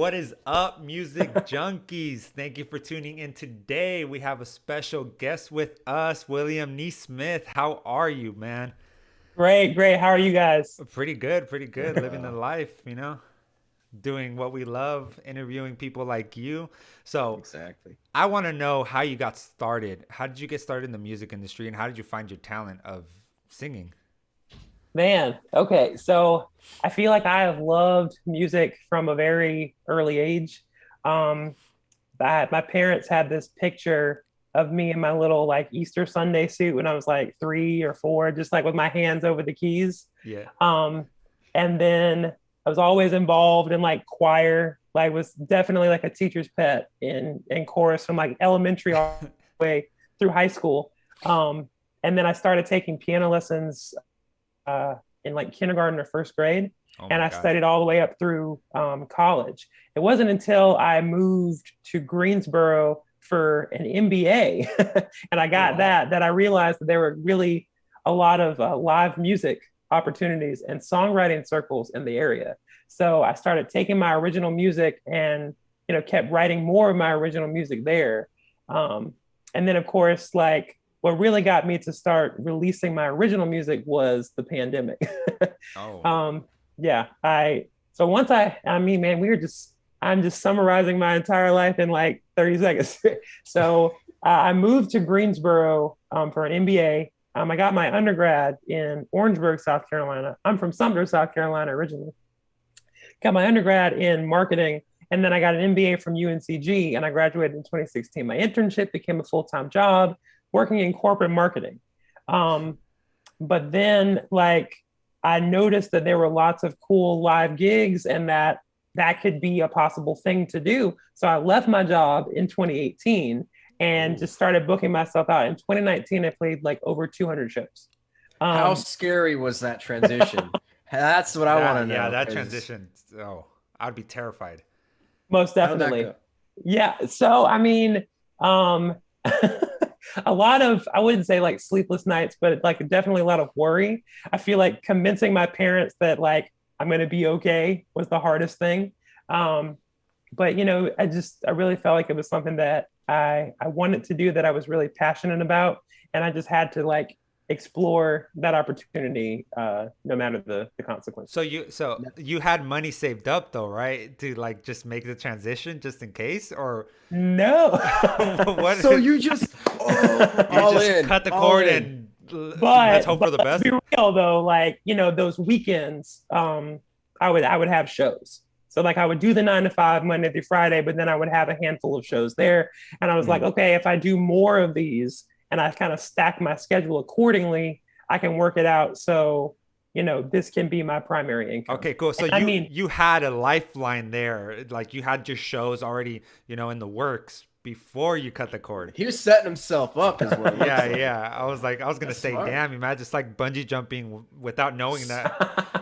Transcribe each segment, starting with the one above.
What is up, music junkies? Thank you for tuning in today. We have a special guest with us, William Nesmith. How are you, man? Great, great. How are you guys? Pretty good, pretty good. Living the life, doing what we love, interviewing people like you. So, Exactly. I want to know how you got started. How did you get started in the music industry, and how did you find your talent of singing? Man, okay. So I feel like I have loved music from a very early age. Um, my parents had this picture of me in my little like Easter Sunday suit when I was like 3 or 4, just like with my hands over the keys. Yeah. Um, and then I was always involved in like choir, like was definitely like a teacher's pet in chorus from like elementary all the way through high school. And then I started taking piano lessons in like kindergarten or first grade. Oh And my I God. studied all the way up through college. It wasn't until I moved to Greensboro for an MBA and I got that I realized that there were really a lot of live music opportunities and songwriting circles in the area. So I started taking my original music and kept writing more of my original music there. Um, and then of course, like what really got me to start releasing my original music was the pandemic. Oh. um, yeah, so once I mean, man, I'm just summarizing my entire life in like 30 seconds. So I moved to Greensboro for an MBA. I got my undergrad in Orangeburg, South Carolina. I'm from Sumter, South Carolina originally. Got my undergrad in marketing, and then I got an MBA from UNCG, and I graduated in 2016. My internship became a full-time job working in corporate marketing. Um, but then, like, I noticed that there were lots of cool live gigs, and that could be a possible thing to do. So I left my job in 2018 and Oh. just started booking myself out. In 2019, I played like over 200 shows. How Um, scary was that transition? That's what I want to That yeah, know. that 'Cause transition. Oh, I'd be terrified. Most how'd that definitely. go? Yeah. So, I mean, um, a lot of, I wouldn't say like sleepless nights, but like definitely a lot of worry. I feel like convincing my parents that like I'm going to be okay was the hardest thing. Um, but I really felt like it was something that I wanted to do, that I was really passionate about, and I just had to like explore that opportunity, no matter the consequences. So you had money saved up though, right? To like just make the transition just in case, or No. what? So you just You all just in, cut the all cord in. and let's but hope for but the let's be best. real though, like those weekends, I would have shows. So like I would do the 9 to 5 Monday through Friday, but then I would have a handful of shows there. And I was like, Mhm. okay, if I do more of these and I kind of stack my schedule accordingly, I can work it out. So this can be my primary income. Okay, cool. So And I you mean, you had a lifeline there, like you had your shows already, in the works before you cut the cord. He was setting himself up, is what it Yeah, looks like. yeah. I was gonna That's say, smart. damn, imagine just like bungee jumping without knowing that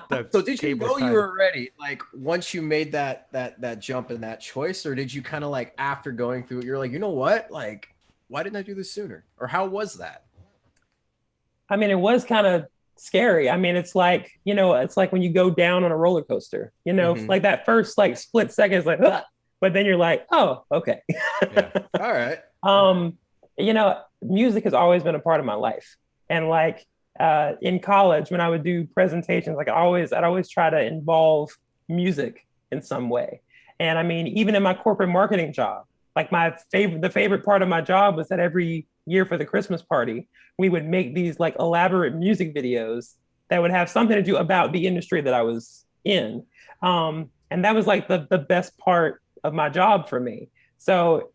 the So did you cable's know you tied. were ready, like once you made that jump and that choice, or did you kind of like after going through it, you're like, you know what, like, why didn't I do this sooner, or how was that? I mean, it was kind of scary. I mean, it's like when you go down on a roller coaster, Hmm. like that first like split second is like, "Ugh," but then you're like, oh, okay. Yeah. All right, all right. um, music has always been a part of my life. And like in college, when I would do presentations, like I'd always try to involve music in some way. And I mean, even in my corporate marketing job, like the favorite part of my job was that every year for the Christmas party, we would make these like elaborate music videos that would have something to do about the industry that I was in. And that was like the best part of my job for me. So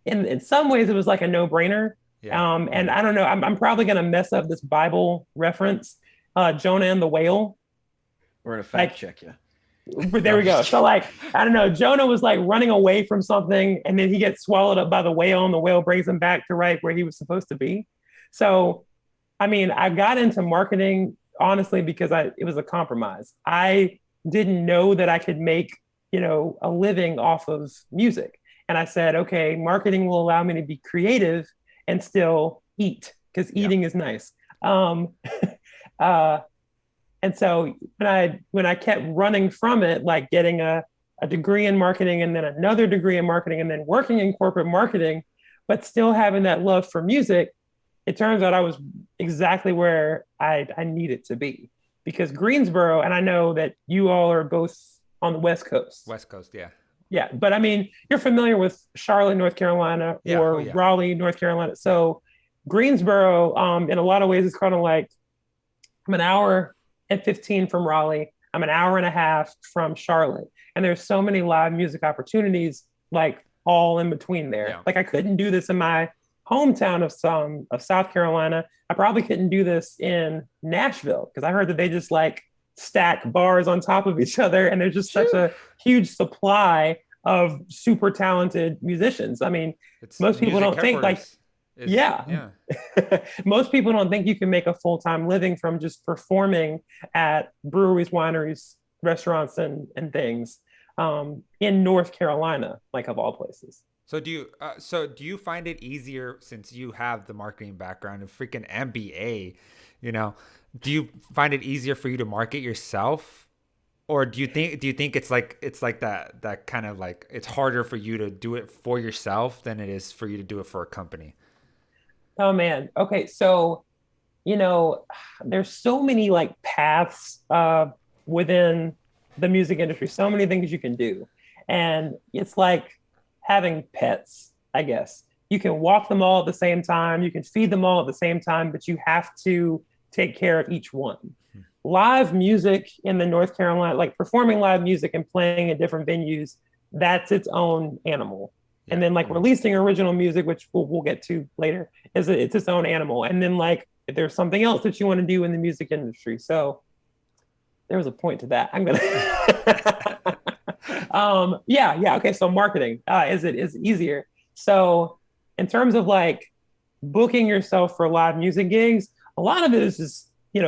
in some ways it was like a no-brainer. Yeah. And I don't know, I'm probably going to mess up this Bible reference, Jonah and the whale. We're gonna fact Like, check you. No, there I'm we go. just So kidding. like, I don't know, Jonah was like running away from something, and then he gets swallowed up by the whale, and the whale brings him back to right where he was supposed to be. So I mean, I got into marketing honestly because it was a compromise. I didn't know that I could make, a living off of music. And I said, okay, marketing will allow me to be creative and still eat, because Yeah. eating is nice. Um, uh, and so when I kept running from it, like getting a degree in marketing and then another degree in marketing and then working in corporate marketing, but still having that love for music, it turns out I was exactly where I needed to be. Because Greensboro, and I know that you all are both on the West Coast. West Coast, yeah. Yeah, but I mean, you're familiar with Charlotte, North Carolina, Yeah. or Oh, yeah. Raleigh, North Carolina. So Greensboro, in a lot of ways, is kind of like I'm an hour and 15 from Raleigh. I'm an hour and a half from Charlotte. And there's so many live music opportunities, like all in between there. Yeah. Like I couldn't do this in my hometown of South Carolina. I probably couldn't do this in Nashville because I heard that they just like stack bars on top of each other, and there's just such a huge supply of super talented musicians. I mean, most people don't think like, yeah. Most people don't think you can make a full-time living from just performing at breweries, wineries, restaurants, and things in North Carolina, like of all places. So do you find it easier, since you have the marketing background and freaking MBA, do you find it easier for you to market yourself? Or do you think it's like that kind of like it's harder for you to do it for yourself than it is for you to do it for a company? Oh man. Okay. So, there's so many like paths within the music industry, so many things you can do. And it's like having pets, I guess. You can walk them all at the same time, you can feed them all at the same time, but you have to take care of each one. Live music in the North Carolina, like performing live music and playing at different venues, that's its own animal. Yeah. And then like releasing original music, which we'll get to later, it's its own animal. And then like if there's something else that you want to do in the music industry. So there was a point to that. I'm gonna yeah. Okay. So marketing is easier. So in terms of like booking yourself for live music gigs, a lot of it is just,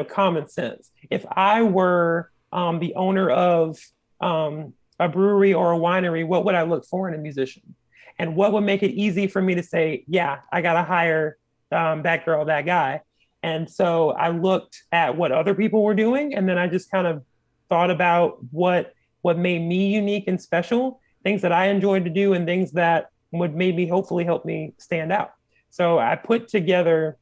common sense. If I were the owner of a brewery or a winery, what would I look for in a musician? And what would make it easy for me to say, yeah, I got to hire that girl, that guy. And so I looked at what other people were doing. And then I just kind of thought about what made me unique and special, things that I enjoyed to do and things that would maybe hopefully help me stand out. So I put together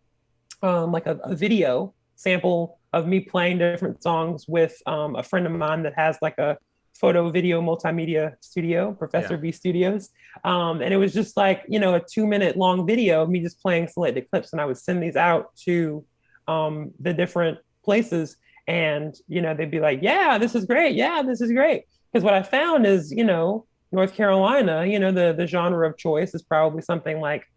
like a video sample of me playing different songs with a friend of mine that has like a photo video multimedia studio, Professor V Studios. And it was just like, a 2-minute long video of me just playing selected clips. And I would send these out to the different places, and, they'd be like, yeah, this is great. Yeah, this is great. Because what I found is, North Carolina, the genre of choice is probably something like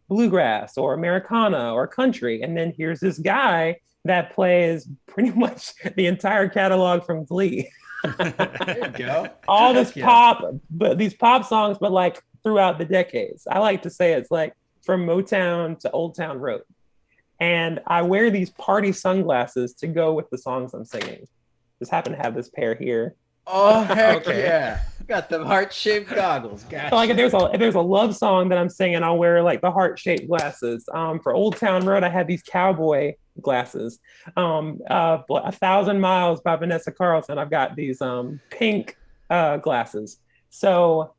bluegrass or Americana or country. And then here's this guy that plays pretty much the entire catalog from Glee. There you go. All this pop, but these pop songs, but like throughout the decades. I like to say it's like from Motown to Old Town Road. And I wear these party sunglasses to go with the songs I'm singing. Just happen to have this pair here. Oh, heck yeah. Got the heart-shaped goggles. Gotcha. So like if there's a love song that I'm singing, I'll wear like the heart-shaped glasses. For Old Town Road, I had these cowboy glasses. 1,000 Miles by Vanessa Carlton, I've got these pink glasses. So,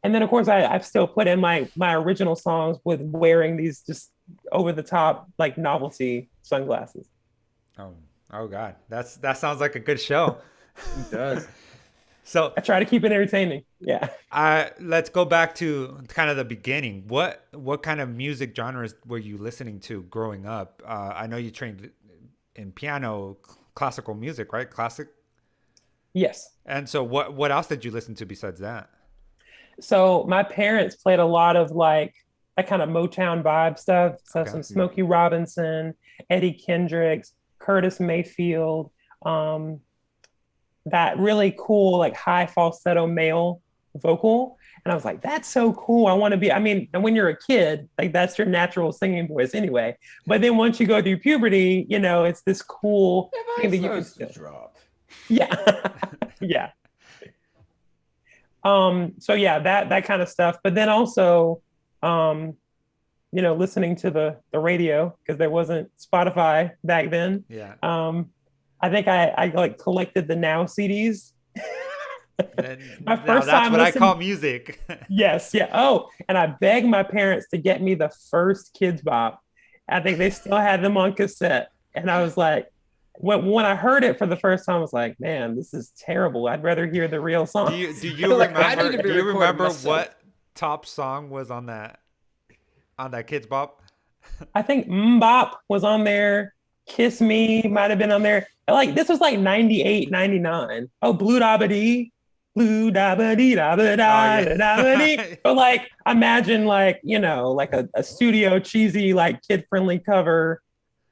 and then of course I've still put in my original songs with wearing these just over the top like novelty sunglasses. Oh God, that sounds like a good show. It does. So I try to keep it entertaining. Yeah. Let's go back to kind of the beginning. What kind of music genres were you listening to growing up? I know you trained in piano, classical music, right? Classic. Yes. And so what else did you listen to besides that? So my parents played a lot of like that kind of Motown vibe stuff. So some Smokey Robinson, Eddie Kendricks, Curtis Mayfield, that really cool, like high falsetto male vocal. And I was like, that's so cool. I want to be, and when you're a kid, like that's your natural singing voice anyway. But then once you go through puberty, it's this cool thing that you can still drop. Yeah. Yeah. So yeah, that kind of stuff. But then also, listening to the radio, because there wasn't Spotify back then. Yeah. I think I like collected the Now CDs. My Now first that's time what I listening. call music. Yes, yeah. Oh, and I begged my parents to get me the first Kids Bop. I think they still had them on cassette, and I was like, when I heard it for the first time, I was like, man, this is terrible. I'd rather hear the real songs. Do you Like, I need remember to be do you recording remember myself. what top song was on that Kids Bop? I think Mbop was on there. Kiss Me might have been on there. Like this was like 98, 99. Oh, Blue Dabba Dee. Blue Dabba Dee Dabba Oh Da yeah. Da Dabba Dee. But like imagine like, like a studio cheesy, like kid-friendly cover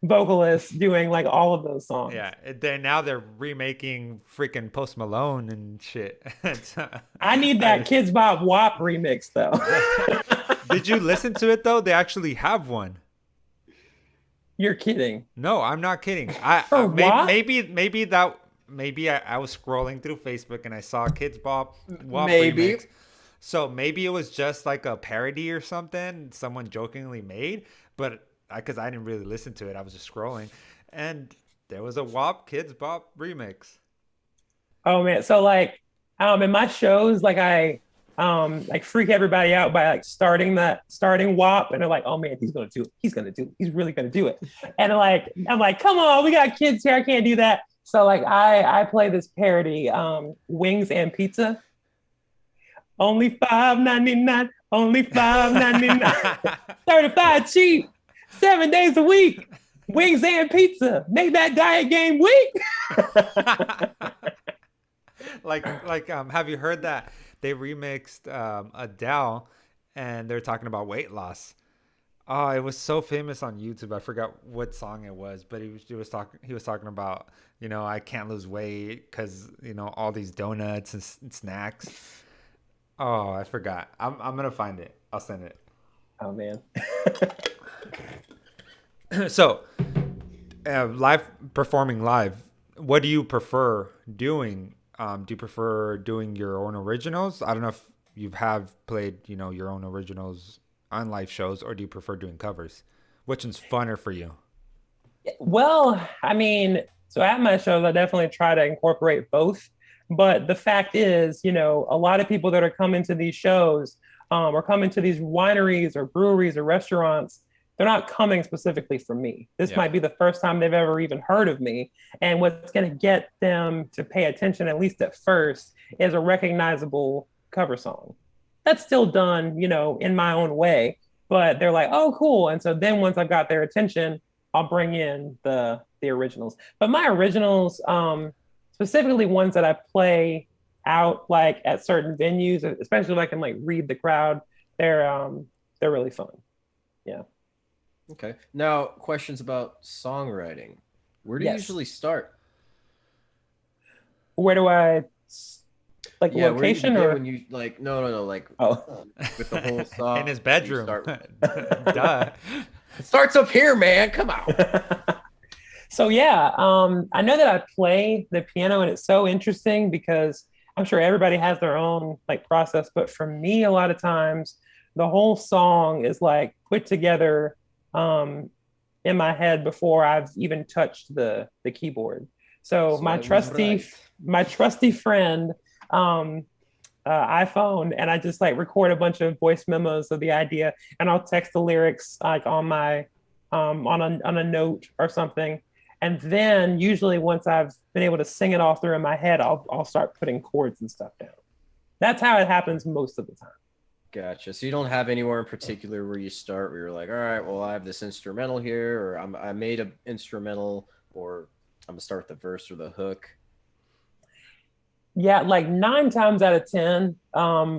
vocalist doing like all of those songs. Yeah, now they're remaking freaking Post Malone and shit. I need that I, Kids Bop WAP remix though. did you listen to it though? They actually have one. You're kidding. No, I'm not kidding. For WAP? Maybe I was scrolling through Facebook and I saw Kids Bop WAP Maybe. remix. So maybe it was just like a parody or something someone jokingly made, but because I didn't really listen to it, I was just scrolling, and there was a WAP Kids Bop remix. Oh man. So like in my shows, like I like freak everybody out by like starting WAP and they're like, oh man, he's gonna do it. He's gonna do it. He's really gonna do it. And like I'm like, come on, we got kids here. I can't do that. So like I play this parody, Wings and Pizza. Only $5.99, only $5.99. Certified cheap, 7 days a week. Wings and pizza. Make that diet game weak. Have you heard that they remixed Adele and they're talking about weight loss? Oh, it was so famous on YouTube. I forgot what song it was, but he was talking about, I can't lose weight because, all these donuts and snacks. Oh, I forgot. I'm gonna find it. I'll send it. Oh man. So, performing live, what do you prefer doing? Do you prefer doing your own originals? I don't know if you have played, your own originals on live shows, or do you prefer doing covers? Which one's funner for you? Well, I mean, so at my shows, I definitely try to incorporate both. But the fact is, a lot of people that are coming to these shows or coming to these wineries or breweries or restaurants, they're not coming specifically for me. This might be the first time they've ever even heard of me. And what's going to get them to pay attention, at least at first, is a recognizable cover song. That's still done, in my own way. But they're like, oh, cool. And so then once I've got their attention, I'll bring in the originals. But my originals, specifically ones that I play out like at certain venues, especially if I can like read the crowd, they're really fun. Yeah. Okay. Now, questions about songwriting. Where do you usually start? Where do I like Yeah, location where or when you like no like with the whole song in his bedroom? Duh. It starts up here, man. Come on. So yeah, I know that I play the piano and it's so interesting because I'm sure everybody has their own like process, but for me, a lot of times the whole song is like put together in my head before I've even touched the keyboard. So my trusty friend iPhone, and I just like record a bunch of voice memos of the idea, and I'll text the lyrics like on my on a note or something. And then usually once I've been able to sing it all through in my head, I'll start putting chords and stuff down. That's how it happens most of the time. Gotcha. So you don't have anywhere in particular where you start where you're like, all right, well, I have this instrumental here, or I made an instrumental, or I'm gonna start with the verse or the hook. Yeah, like 9 times out of 10,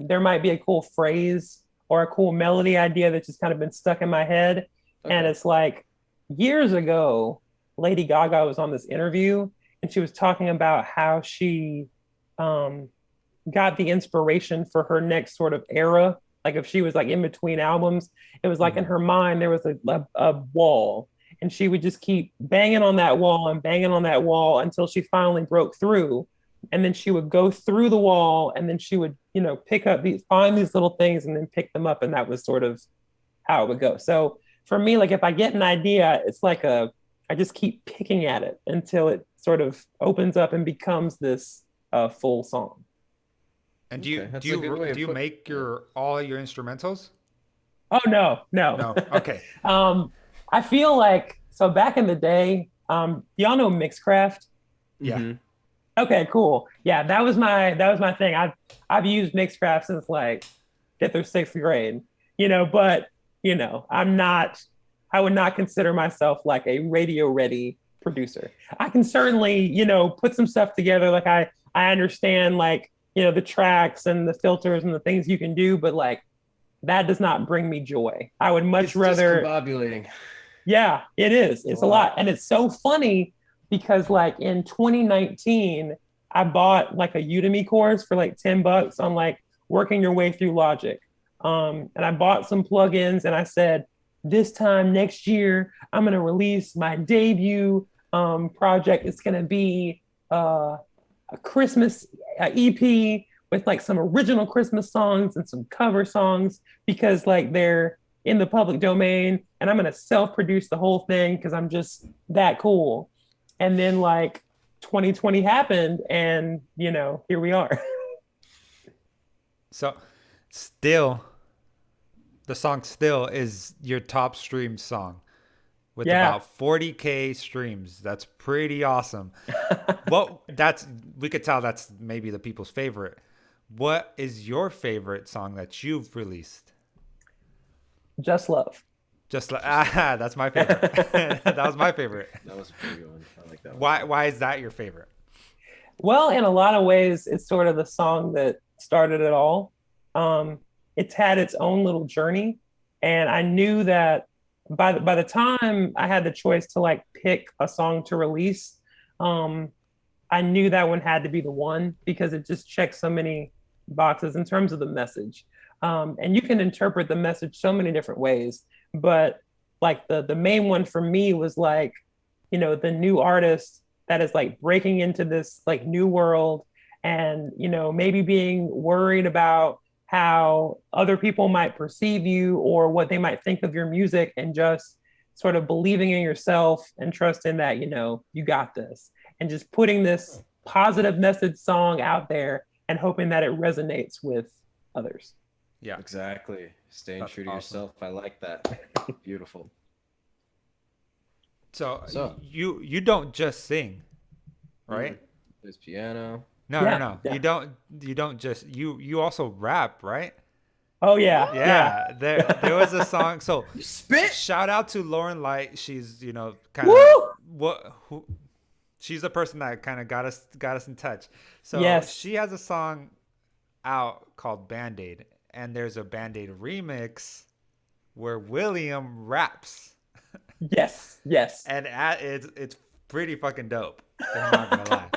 there might be a cool phrase or a cool melody idea that's just kind of been stuck in my head. Okay. And it's like years ago, Lady Gaga was on this interview and she was talking about how she got the inspiration for her next sort of era. Like if she was like in between albums, it was like in her mind, there was a wall and she would just keep banging on that wall and banging on that wall until she finally broke through. And then she would go through the wall and then she would, find these little things and then pick them up. And that was sort of how it would go. So for me, like if I get an idea, it's like I just keep picking at it until it sort of opens up and becomes this full song. And Okay, that's a good way do of you put. make Yeah. your all your instrumentals? Oh no, no. No. Okay. I feel like so back in the day, y'all know Mixcraft? Yeah. Mm-hmm. Okay, cool. Yeah, that was my thing. I've used Mixcraft since like fifth or sixth grade, but I would not consider myself like a radio ready producer. I can certainly, put some stuff together. Like I understand like, the tracks and the filters and the things you can do, but like that does not bring me joy. I would much It's rather, discombobulating. yeah, it is. It's a It's a lot. lot. And it's so funny because like in 2019, I bought like a Udemy course for like $10 on like working your way through Logic. And I bought some plugins and I said, this time next year, I'm going to release my debut project. It's going to be a Christmas EP with like some original Christmas songs and some cover songs because like they're in the public domain and I'm going to self-produce the whole thing because I'm just that cool. And then like 2020 happened and here we are. So, still, the song still is your top streamed song with Yeah. about 40K streams. That's pretty awesome. Well, we could tell that's maybe the people's favorite. What is your favorite song that you've released? Just love. Just like that's my favorite. That was my favorite. That was a pretty good one. I like that one. Why is that your favorite? Well, in a lot of ways, it's sort of the song that started it all. It's had its own little journey, and I knew that by the time I had the choice to like pick a song to release, I knew that one had to be the one because it just checks so many boxes in terms of the message. And you can interpret the message so many different ways, but like the main one for me was like, the new artist that is like breaking into this like new world and, maybe being worried about how other people might perceive you or what they might think of your music and just sort of believing in yourself and trusting that, you got this and just putting this positive message song out there and hoping that it resonates with others. Yeah. Exactly. Staying That's true to awesome. yourself. I like that. Beautiful. So you don't just sing, right? There's piano. No, Yeah, no. yeah. You don't just you also rap, right? Oh yeah. Yeah. There was a song. So You spit. shout out to Lauren Light. She's, kind Woo! of she's the person that kind of got us in touch. So Yes. she has a song out called Bandaid, and there's a Bandaid remix where William raps. Yes. Yes. And it's pretty fucking dope. I'm not gonna lie.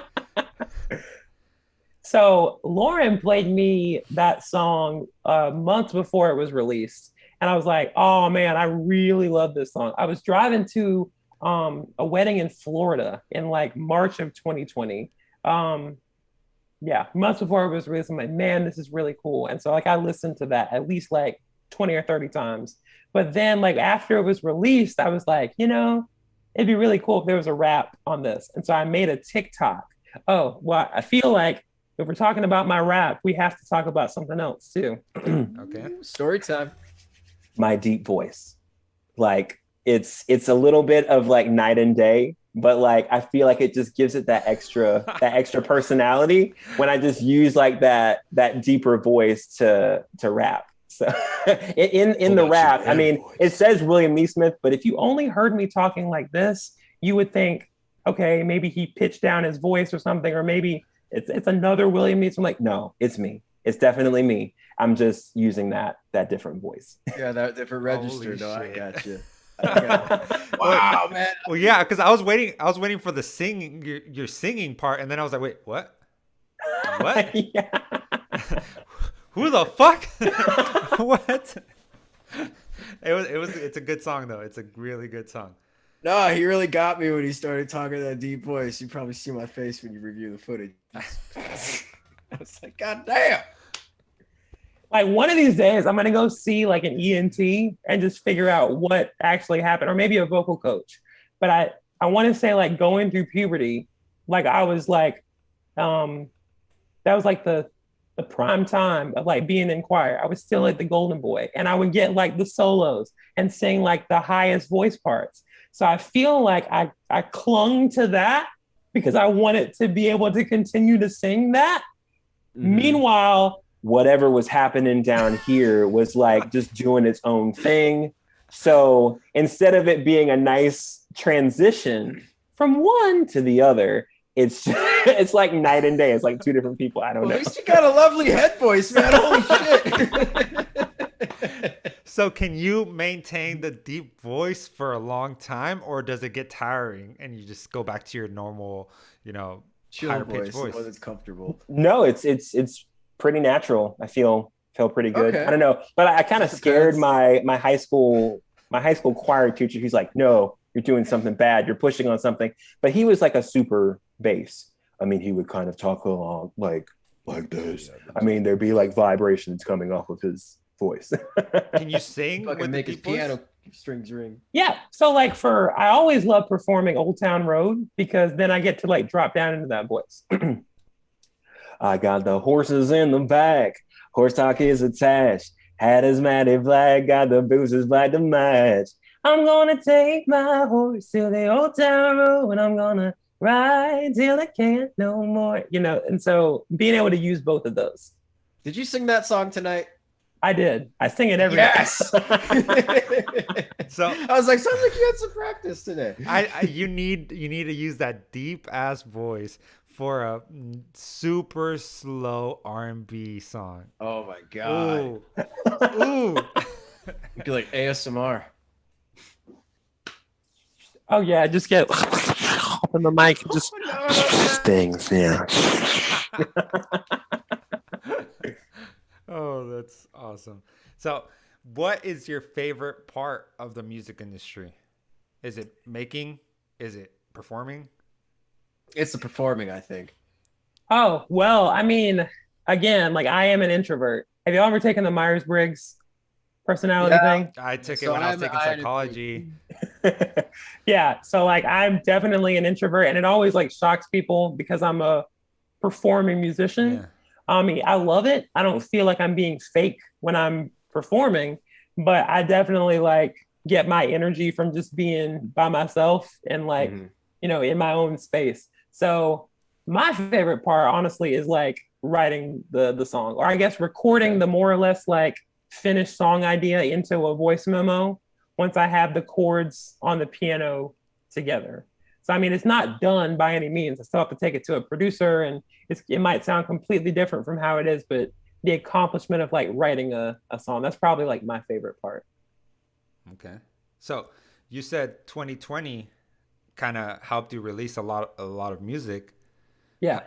So Lauren played me that song months before it was released. And I was like, oh man, I really love this song. I was driving to a wedding in Florida in like March of 2020. Yeah, months before it was released. I'm like, man, this is really cool. And so like I listened to that at least like 20 or 30 times. But then like after it was released, I was like, it'd be really cool if there was a rap on this. And so I made a TikTok. Oh, well, I feel like if we're talking about my rap, we have to talk about something else too. Okay. Story time. My deep voice. Like it's a little bit of like night and day, but like I feel like it just gives it that extra personality when I just use like that deeper voice to rap. So in the rap, I mean, it says William Nesmith, but if you only heard me talking like this, you would think, okay, maybe he pitched down his voice or something, or maybe it's another William Nesmith. I'm like, no, it's me. It's definitely me. I'm just using that different voice. Yeah, that different register. Holy No, I shit. got you. Wow, man. Well, yeah, because I was waiting for the singing, your singing part, and then I was like, wait, what? What? Yeah. Who the fuck? What? It's a good song though. It's a really good song. No, he really got me when he started talking that deep voice. You probably see my face when you review the footage. I was like, God damn. Like one of these days, I'm gonna go see like an ENT and just figure out what actually happened, or maybe a vocal coach. But I want to say like going through puberty, like I was like, that was like the the prime time of like being in choir. I was still like the golden boy, and I would get like the solos and sing like the highest voice parts. So I feel like I clung to that because I wanted to be able to continue to sing that. Meanwhile, whatever was happening down here was like just doing its own thing. So instead of it being a nice transition from one to the other, it's like night and day. It's like two different people. I don't know. At least you got a lovely head voice, man. Holy shit. So can you maintain the deep voice for a long time, or does it get tiring and you just go back to your normal, Chill higher pitched voice? The one that's comfortable. No, it's pretty natural. I feel pretty good. Okay. I don't know, but I kind of scared my high school choir teacher. He's like, "No, you're doing something bad. You're pushing on something." But he was like a super bass. I mean, he would kind of talk along like this. I mean, there'd be like vibrations coming off of his voice. Can you sing with the Make his deep voice? piano strings ring. yeah. So like I always love performing Old Town Road because then I get to like drop down into that voice. I got the horses in the back. Horse talk is attached. Hat is matted black. Got the boozers black to match. I'm gonna take my horse to the old town road and I'm gonna ride till I can't no more. And so being able to use both of those. Did you sing that song tonight? I did. I sing it every Yes. So I was like, sounds like you had some practice today. you need to use that deep ass voice for a super slow R&B song. Oh my god. Ooh. Ooh. You do like ASMR. Oh yeah, just get on the mic, just Things, yeah. Oh, that's awesome. So, what is your favorite part of the music industry? Is it making? Is it performing? It's the performing, I think. Oh, well, I mean, again, like I am an introvert. Have you ever taken the Myers-Briggs personality thing? I took it So when I was I'm taking an psychology. Yeah. So like I'm definitely an introvert and it always like shocks people because I'm a performing musician. Yeah. I mean, I love it. I don't feel like I'm being fake when I'm performing, but I definitely like get my energy from just being by myself and like, in my own space. So my favorite part, honestly, is like writing the song, or I guess recording the more or less like finished song idea into a voice memo once I have the chords on the piano together. So, I mean, it's not done by any means. I still have to take it to a producer and it might sound completely different from how it is, but the accomplishment of like writing a song, that's probably like my favorite part. Okay. So, you said 2020 kind of helped you release a lot of music. Yeah.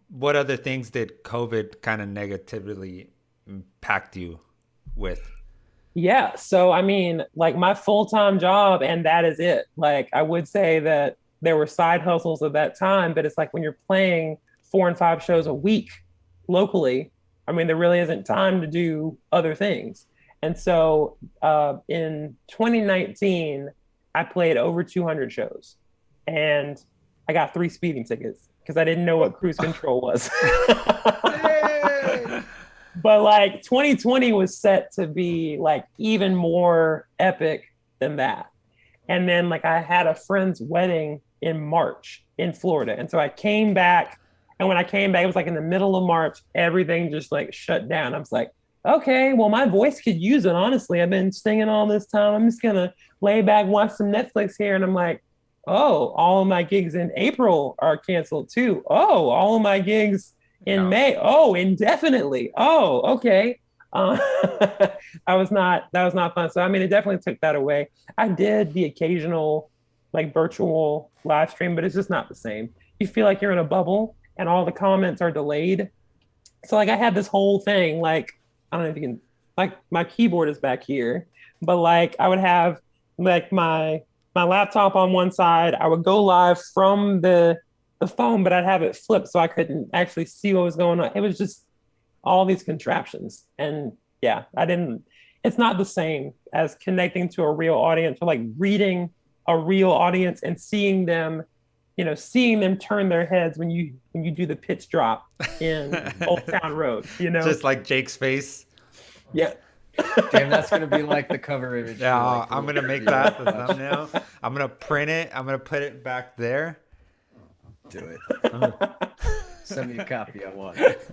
What other things did COVID kind of negatively impact you with? Yeah. So, I mean, like my full-time job, and that is it. Like, I would say that there were side hustles at that time, but it's like when you're playing 4 and 5 shows a week locally, I mean, there really isn't time to do other things. And so in 2019, I played over 200 shows and I got 3 speeding tickets because I didn't know what cruise control was. But like 2020 was set to be like even more epic than that. And then like I had a friend's wedding in March in Florida. And so I came back, and when I came back, it was like in the middle of March, everything just like shut down. I was like, okay, well, my voice could use it. Honestly, I've been singing all this time. I'm just gonna lay back, watch some Netflix here. And I'm like, oh, all of my gigs in April are canceled too. Oh, all of my gigs in May. Oh, indefinitely. Oh, okay. That was not fun. So I mean, it definitely took that away. I did the occasional like virtual live stream, but it's just not the same. You feel like you're in a bubble and all the comments are delayed. So like I had this whole thing, like, I don't know if you can, like my keyboard is back here, but like I would have like my laptop on one side. I would go live from the phone, but I'd have it flipped so I couldn't actually see what was going on. It was just all these contraptions. And yeah, it's not the same as connecting to a real audience or like reading a real audience and seeing them, seeing them turn their heads when you do the pitch drop in Old Town Road, Just like Jake's face. Yeah. Damn, that's gonna be like the cover image. for, Yeah, like, the I'm gonna make video. that the thumbnail. I'm gonna print it. I'm gonna put it back there. Do it. Send me a copy. I want it.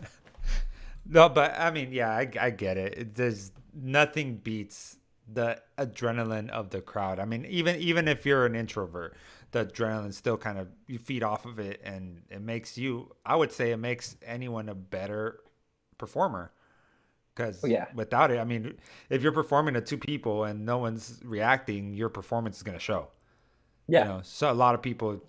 No, but I mean, yeah, I get it. There's nothing beats the adrenaline of the crowd. I mean, even if you're an introvert, the adrenaline still kind of, you feed off of it, and it makes you, I would say it makes anyone a better performer. Because without it, I mean, if you're performing to two people and no one's reacting, your performance is going to show. Yeah. So a lot of people,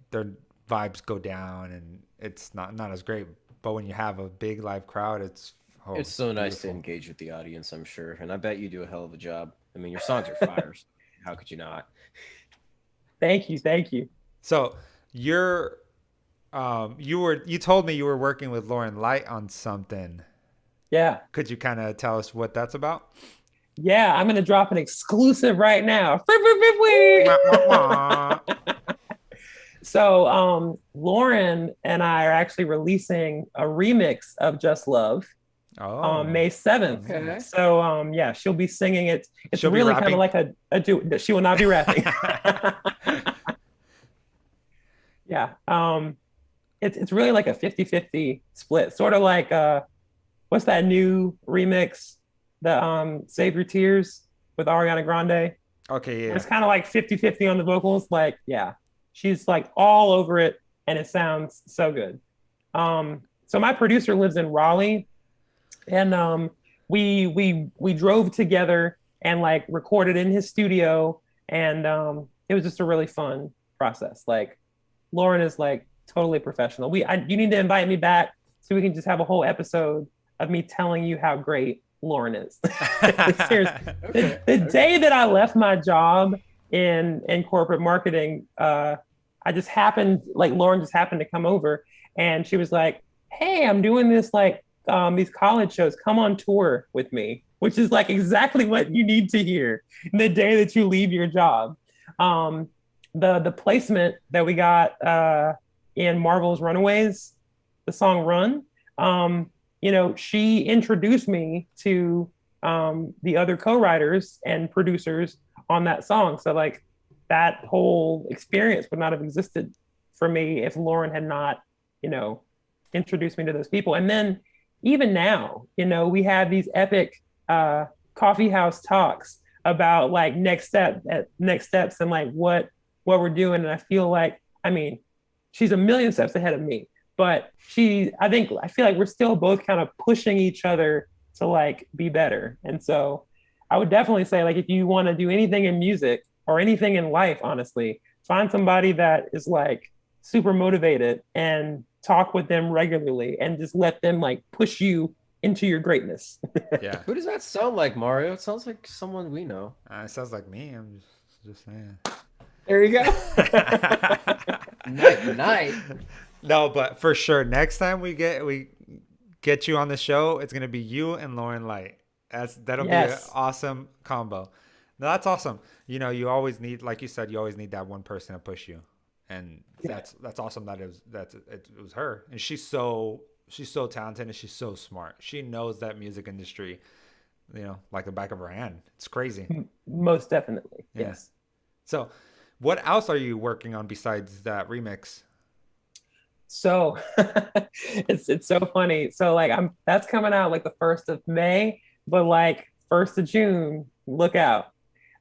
their vibes go down and it's not as great. But when you have a big live crowd, it's so nice to beautiful. engage with the audience, I'm sure. And I bet you do a hell of a job. I mean, your songs are fire. So how could you not? Thank you. So you told me you were working with Lauren Light on something. Yeah. Could you kind of tell us what that's about? Yeah, I'm gonna drop an exclusive right now. So Lauren and I are actually releasing a remix of Just Love on May 7th. Okay. So she'll be singing it. It's She'll be really kind of rapping? like a duet. She will not be rapping. Yeah. It's really like a 50-50 split. Sort of like what's that new remix? The Save Your Tears with Ariana Grande. Okay, yeah. It's kind of like 50-50 on the vocals. Like, yeah. She's like all over it, and it sounds so good. So my producer lives in Raleigh, and we drove together and like recorded in his studio, and it was just a really fun process. Like, Lauren is like totally professional. You need to invite me back so we can just have a whole episode of me telling you how great Lauren is. Seriously. The day that I left my job in corporate marketing, I just happened, like Lauren just happened to come over, and she was like, "Hey, I'm doing this like these college shows. Come on tour with me," which is like exactly what you need to hear the day that you leave your job. The placement that we got in Marvel's Runaways, the song "Run," she introduced me to the other co-writers and producers on that song. So like that whole experience would not have existed for me if Lauren had not, introduced me to those people. And then even now, we have these epic coffee house talks about like next steps and like what we're doing. And I feel like, I mean, she's a million steps ahead of me, but I feel like we're still both kind of pushing each other to like be better. And so I would definitely say, like, if you want to do anything in music or anything in life, honestly, find somebody that is like super motivated and talk with them regularly and just let them like push you into your greatness. Yeah. Who does that sound like, Mario? It sounds like someone we know. It sounds like me. I'm just saying. There you go. Night. No, but for sure, next time we get you on the show, it's gonna be you and Lauren Light. That'll be an awesome combo. No, that's awesome. You always need, like you said, you always need that one person to push you, and that's awesome. It was her, and she's so talented and she's so smart. She knows that music industry, like the back of her hand. It's crazy. Most definitely. Yeah. Yes. So, what else are you working on besides that remix? So it's so funny. So like that's coming out like the 1st of May, but like 1st of June, look out.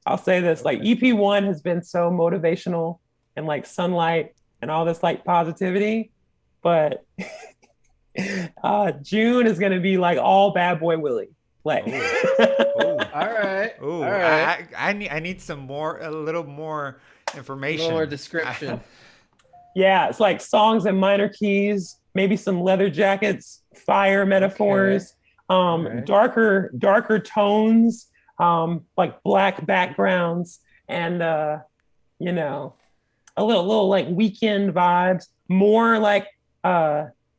I'll say this, like EP1 has been so motivational and like sunlight and all this like positivity, but June is gonna be like all Bad Boy Willie. Like All right. Ooh, all right. I need a little more information. More description. Yeah, it's like songs in minor keys, maybe some leather jackets, fire metaphors, darker tones, like black backgrounds, and a little like Weekend vibes, more like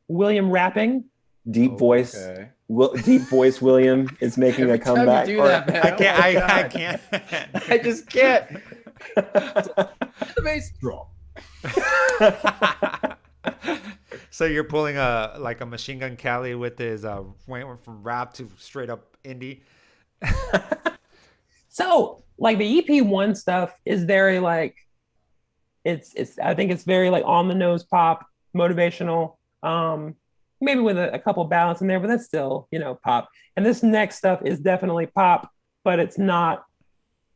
William rapping. Deep voice. Okay. Deep voice William is making Every a time comeback. you do that, man, I can't. I just can't. The bass drop. So you're pulling a Machine Gun Kelly with his went from rap to straight up indie. So like the EP1 stuff is very like it's I think it's very like on the nose pop, motivational. Maybe with a couple ballads in there, but that's still, pop. And this next stuff is definitely pop, but it's not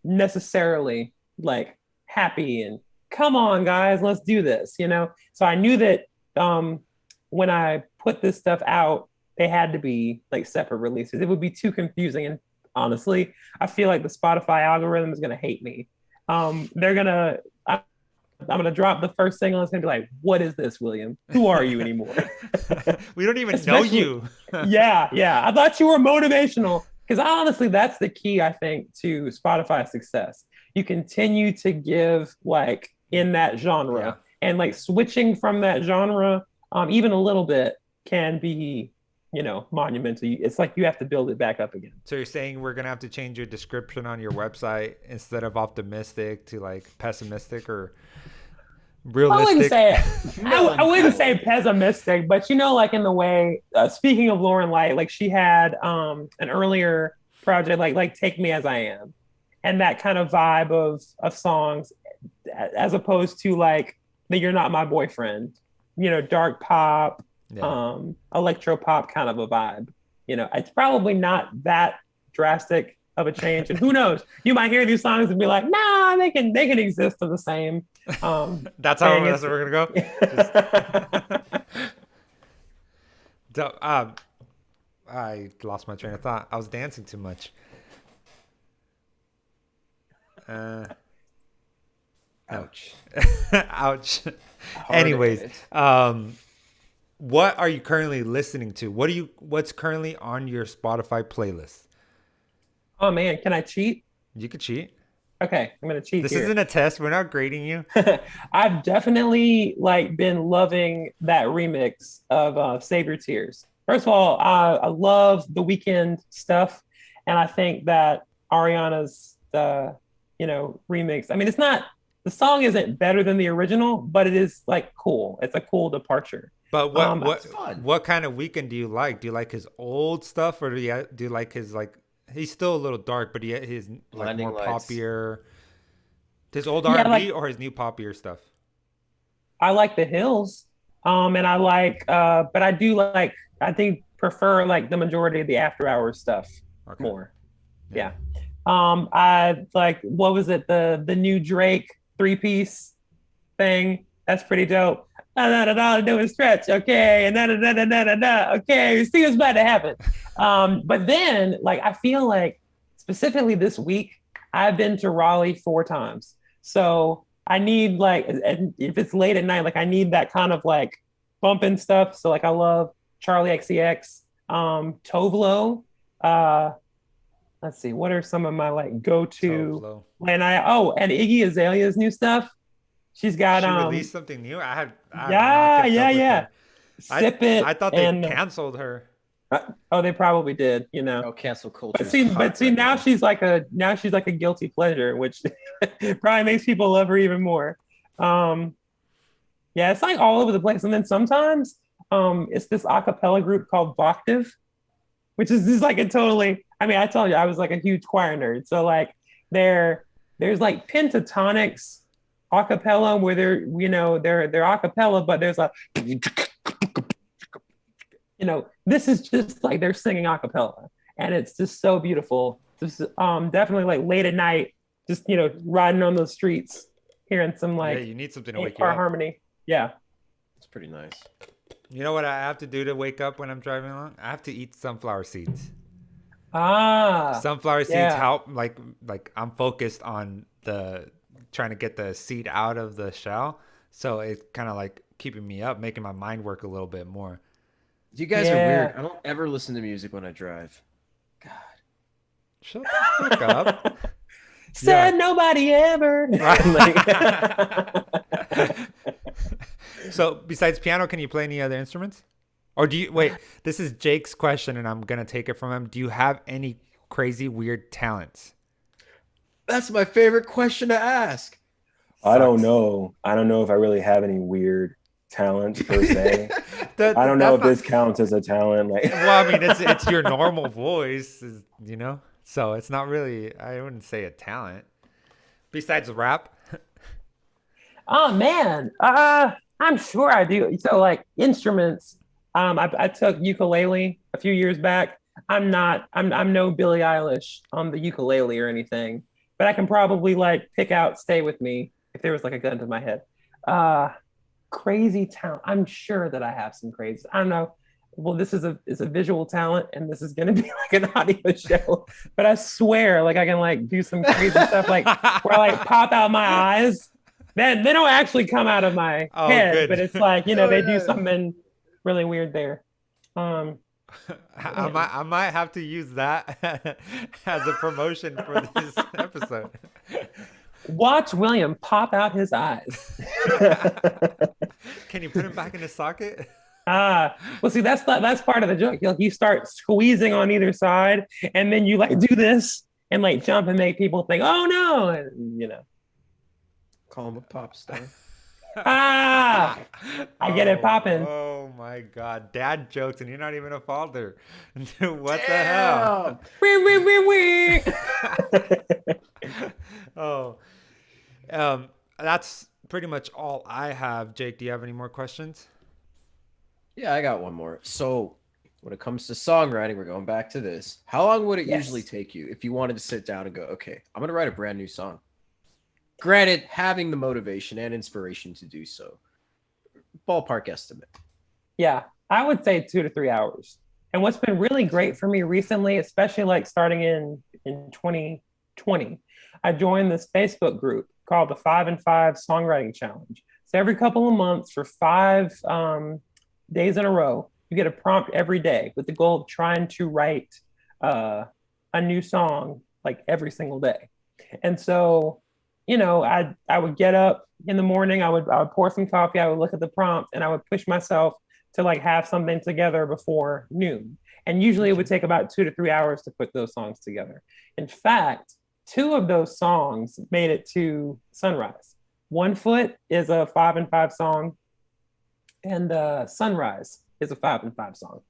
necessarily like happy and come on guys, let's do this. So I knew that when I put this stuff out, they had to be like separate releases. It would be too confusing. And honestly, I feel like the Spotify algorithm is going to hate me. They're going to, I'm going to drop the first single. It's going to be like, what is this, William? Who are you anymore? We don't even know you. Yeah. I thought you were motivational. Because honestly, that's the key, I think, to Spotify success. You continue to give like in that genre, and like switching from that genre, even a little bit can be, monumental. It's like you have to build it back up again. So you're saying we're gonna have to change your description on your website instead of optimistic to like pessimistic or realistic? I wouldn't say pessimistic, but like in the way, speaking of Lauren Light, like she had an earlier project like Take Me As I Am, and that kind of vibe of songs, as opposed to like the You're Not My Boyfriend, dark pop, electro pop kind of a vibe. It's probably not that drastic of a change, and who knows, you might hear these songs and be like, nah, they can exist in the same that's where we're gonna go. So, I lost my train of thought. I was dancing too much. Ouch. Ouch. Anyways, what are you currently listening to? What's currently on your Spotify playlist? Oh man, can I cheat? You could cheat. Okay, I'm gonna cheat. This here. isn't a test. We're not grading you. I've definitely been loving that remix of Save Your Tears. First of all, I love the Weeknd stuff, and I think that Ariana's remix. I mean, it's not, the song isn't better than the original, but it is like cool. It's a cool departure. But what kind of Weeknd do you like? Do you like his old stuff, or do you like his like? He's still a little dark, but his like more poppier. His old R&B or his new poppier stuff? I like The Hills, and I like, but I do like. I think prefer like the majority of the After Hours stuff more. Yeah. I like, what was it? The new Drake 3-piece thing. That's pretty dope. All do is stretch, okay, and okay, we see what's about to happen. But then, like, I feel like specifically this week, I've been to Raleigh 4 times, so I need like, if it's late at night, like I need that kind of like bumping stuff. So like I love Charlie XCX, Tovlo. Let's see, what are some of my like go-to? And and Iggy Azalea's new stuff. She's got she released something new. I yeah. Sip It. I thought they canceled her. They probably did. Cancel culture. But see, now she's like a guilty pleasure, which probably makes people love her even more. Yeah, it's like all over the place. And then sometimes it's this a cappella group called Voctive, which is just like a totally. I mean, I told you I was like a huge choir nerd, so like there's like pentatonics a cappella where they're a cappella, but there's a this is just like they're singing a cappella, and it's just so beautiful. Just definitely like late at night, just riding on those streets, hearing some like you need something to wake you up. Harmony. Yeah, it's pretty nice. You know what I have to do to wake up when I'm driving along? I have to eat sunflower seeds. Sunflower seeds help. Like I'm focused on trying to get the seed out of the shell, so it's kind of like keeping me up, making my mind work a little bit more. You guys are weird. I don't ever listen to music when I drive. God, shut the fuck up. Said nobody ever. So besides piano, can you play any other instruments? Or do you wait? This is Jake's question, and I'm gonna take it from him. Do you have any crazy weird talents? That's my favorite question to ask. I don't Sucks. know. I don't know if I really have any weird talents per se. I don't know That's if not. this counts as a talent. Like, Well, I mean, it's your normal voice, you know. So it's not really. I wouldn't say a talent. Besides rap. Oh man, I'm sure I do. So like instruments, I took ukulele a few years back. I'm no Billie Eilish on the ukulele or anything, but I can probably like pick out "Stay with Me" if there was like a gun to my head. Uh, Crazy talent. I'm sure that I have some crazy. I don't know. Well, this is a visual talent, and this is gonna be like an audio show. But I swear, like I can like do some crazy stuff, like where I like pop out my eyes. Then they don't actually come out of my Oh, head, but good. it's like Oh, they do yeah. something really weird there. Um, I might have to use that as a promotion for this episode. Watch William pop out his eyes. Can you put him back in his socket? Well, see, that's part of the joke. You start squeezing on either side, and then you like do this and like jump and make people think, "Oh no!" And Call him a pop star. I get it popping. Oh my god, dad jokes, and you're not even a father. What the hell? Wee, wee, wee, wee. Oh, that's pretty much all I have. Jake, do you have any more questions? Yeah, I got one more. So, when it comes to songwriting, we're going back to this. How long would it Yes. usually take you if you wanted to sit down and go, okay, I'm going to write a brand new song? Granted, having the motivation and inspiration to do so. Ballpark estimate. Yeah, I would say 2 to 3 hours. And what's been really great for me recently, especially like starting in 2020, I joined this Facebook group called the 5 and 5 Songwriting Challenge. So every couple of months for 5 days in a row, you get a prompt every day with the goal of trying to write a new song like every single day. And so, I would get up in the morning, I would pour some coffee, I would look at the prompt, and I would push myself to like have something together before noon. And usually it would take about 2 to 3 hours to put those songs together. In fact, 2 of those songs made it to Sunrise. One Foot is a 5 and 5 song, and Sunrise is a 5 and 5 song.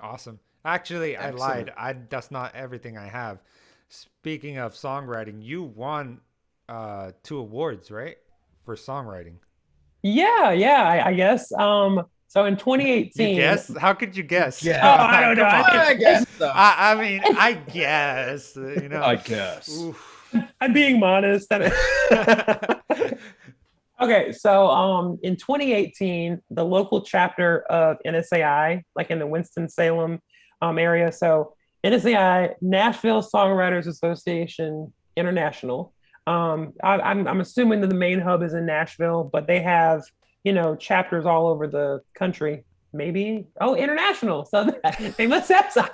Awesome. Actually, I Excellent. lied. That's not everything I have. Speaking of songwriting, you won 2 awards, right? For songwriting. Yeah, I guess. So in You 2018, guess? How could you guess? Yeah. Oh, I don't know. Come on. I guess so. I mean, I guess. I guess. Oof. I'm being modest. Okay, so in 2018, the local chapter of NSAI, like in the Winston-Salem area, so NSAI, Nashville Songwriters Association International. I'm assuming that the main hub is in Nashville, but they have chapters all over the country. Maybe international. So they must have some.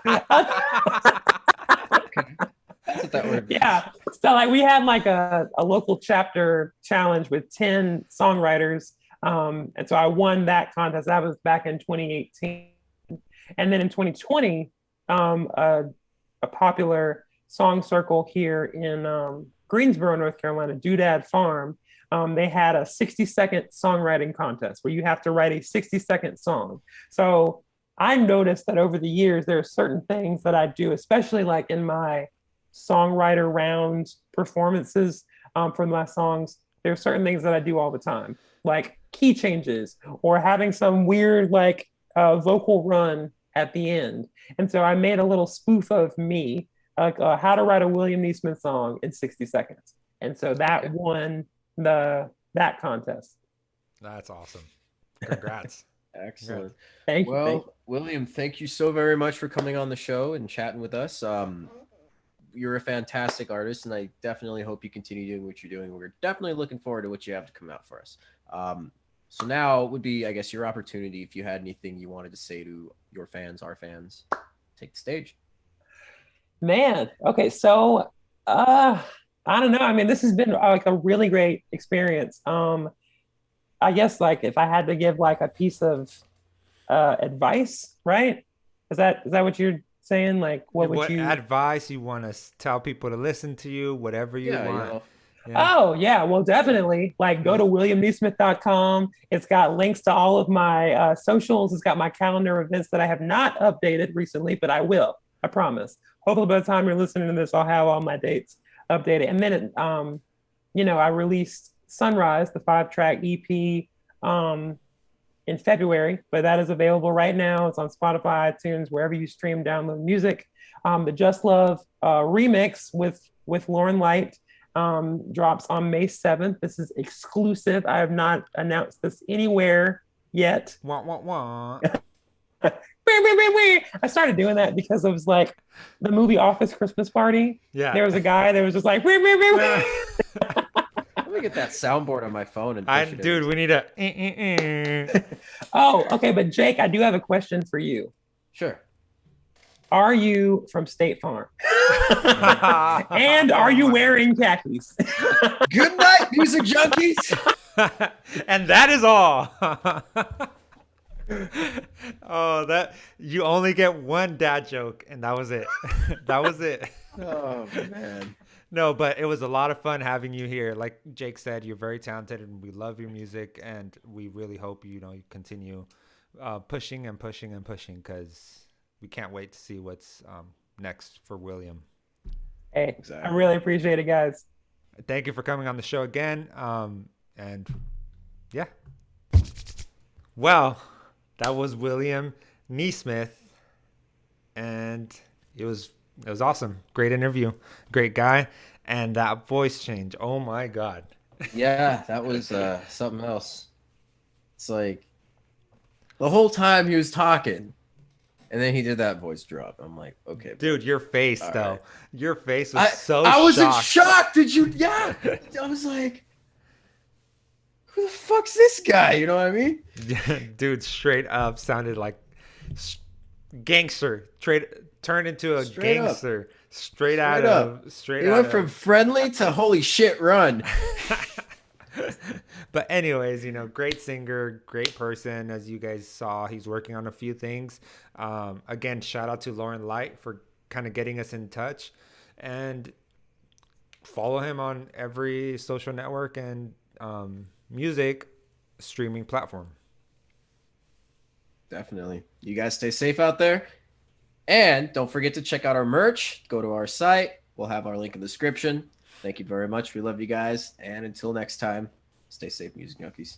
That's what that word means. Yeah. So like we had like a local chapter challenge with 10 songwriters. And so I won that contest. That was back in 2018. And then in 2020, a popular song circle here in Greensboro, North Carolina, Doodad Farm, they had a 60-second songwriting contest where you have to write a 60-second song. So I noticed that over the years, there are certain things that I do, especially like in my songwriter round performances for my songs. There are certain things that I do all the time, like key changes or having some weird like vocal run at the end. And so I made a little spoof of me, like how to write a William Nesmith song in 60 seconds. And so that won that contest. That's awesome. Congrats. Excellent. Thank you. Well, William, thank you so very much for coming on the show and chatting with us. You're a fantastic artist, and I definitely hope you continue doing what you're doing. We're definitely looking forward to what you have to come out for us. So now would be, I guess, your opportunity. If you had anything you wanted to say to your fans, our fans, take the stage. Man, okay, so I don't know. I mean, this has been like a really great experience. I guess like if I had to give like a piece of advice, right? Is that what you're saying? Like what would What you advice you want to tell people to listen to you, whatever you want. Yeah. Oh, yeah. Well, definitely. Like, go to williamnesmith.com. It's got links to all of my socials. It's got my calendar of events that I have not updated recently, but I will. I promise. Hopefully, by the time you're listening to this, I'll have all my dates updated. And then, I released Sunrise, the 5-track EP, in February, but that is available right now. It's on Spotify, iTunes, wherever you stream, download music. The Just Love remix with Lauren Light drops on May 7th. This is exclusive. I have not announced this anywhere yet. Wah, wah, wah. I started doing that because it was like the movie Office Christmas Party. Yeah. There was a guy that was just like, Let me get that soundboard on my phone and push it dude, in. we need a. oh, okay. But Jake, I do have a question for you. Sure. Are you from State Farm? And are you wearing khakis? Good night, music junkies. And that is all. Oh, that you only get one dad joke, and that was it. That was it. Oh man. No, but it was a lot of fun having you here. Like Jake said, you're very talented, and we love your music, and we really hope you continue pushing and pushing and pushing, because we can't wait to see what's next for William. Hey, Exactly. I really appreciate it, guys. Thank you for coming on the show again. And yeah. Well, that was William Nesmith, and it was awesome. Great interview, great guy, and that voice change. Oh my God. Yeah, that was something else. It's like the whole time he was talking, and then he did that voice drop. I'm like, okay, Dude, your face All though. right. Your face was I was in shocked. shock. Did you? Yeah. I was like, who the fuck's this guy? You know what I mean? Dude, straight up sounded like gangster. Turned into a Straight up. gangster. Straight Straight out up. of straight He out went of from friendly to holy shit run. But anyways, great singer, great person. As you guys saw, he's working on a few things. Again, shout out to Lauren Light for kind of getting us in touch, and follow him on every social network and music streaming platform. Definitely. You guys stay safe out there. And don't forget to check out our merch. Go to our site. We'll have our link in the description. Thank you very much. We love you guys. And until next time, stay safe, music junkies.